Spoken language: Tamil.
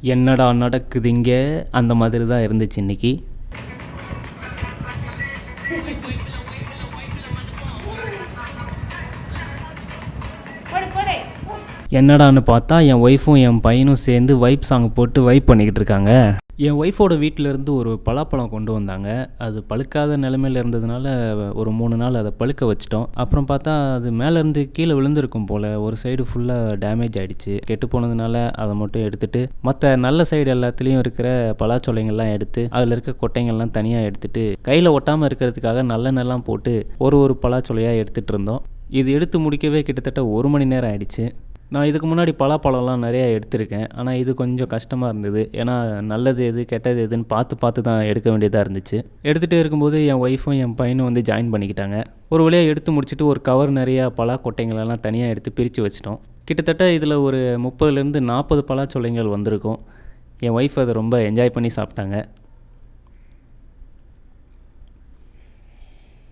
என்னடா நடக்குது இங்கே அந்த மாதிரி தான் இருந்துச்சு இன்னைக்கு. என்னடான்னு பார்த்தா என் ஒய்ஃபும் என் பையனும் சேர்ந்து வைப் சாங் போட்டு வைப் பண்ணிக்கிட்டு இருக்காங்க. என் ஒய்ஃபோட வீட்டிலேருந்து ஒரு பலாப்பழம் கொண்டு வந்தாங்க. அது பழுக்காத நிலைமையில் இருந்ததுனால ஒரு 3 நாள் அதை பழுக்க வச்சிட்டோம். அப்புறம் பார்த்தா அது மேலேருந்து கீழே விழுந்திருக்கும் போல். ஒரு சைடு ஃபுல்லாக டேமேஜ் ஆகிடுச்சு. கெட்டு போனதுனால அதை மட்டும் எடுத்துகிட்டு மற்ற நல்ல சைடு எல்லாத்துலேயும் இருக்கிற பலாச்சொலைங்கள்லாம் எடுத்து அதில் இருக்க கொட்டைங்கள்லாம் தனியாக எடுத்துகிட்டு கையில் ஒட்டாமல் இருக்கிறதுக்காக நல்லெண்ணெல்லாம் போட்டு ஒரு பலாச்சொலையாக எடுத்துகிட்டு இருந்தோம். இது எடுத்து முடிக்கவே கிட்டத்தட்ட 1 மணி நேரம் ஆயிடுச்சு. நான் இதுக்கு முன்னாடி பலாப்பழம்லாம் நிறையா எடுத்திருக்கேன். ஆனால் இது கொஞ்சம் கஷ்டமாக இருந்தது. ஏன்னா நல்லது எது கெட்டது எதுன்னு பார்த்து தான் எடுக்க வேண்டியதாக இருந்துச்சு. எடுத்துகிட்டே இருக்கும்போது என் ஒய்ஃபும் என் பையனும் வந்து ஜாயின் பண்ணிக்கிட்டாங்க. ஒரு வழியாக எடுத்து முடிச்சுட்டு ஒரு கவர் நிறையா பலா கொட்டைங்களெல்லாம் தனியாக எடுத்து பிரித்து வச்சிட்டோம். கிட்டத்தட்ட இதில் ஒரு 30லேருந்து 40 பலாச்சொலைங்கள் வந்திருக்கும். என் ஒய்ஃப் அதை ரொம்ப என்ஜாய் பண்ணி சாப்பிட்டாங்க.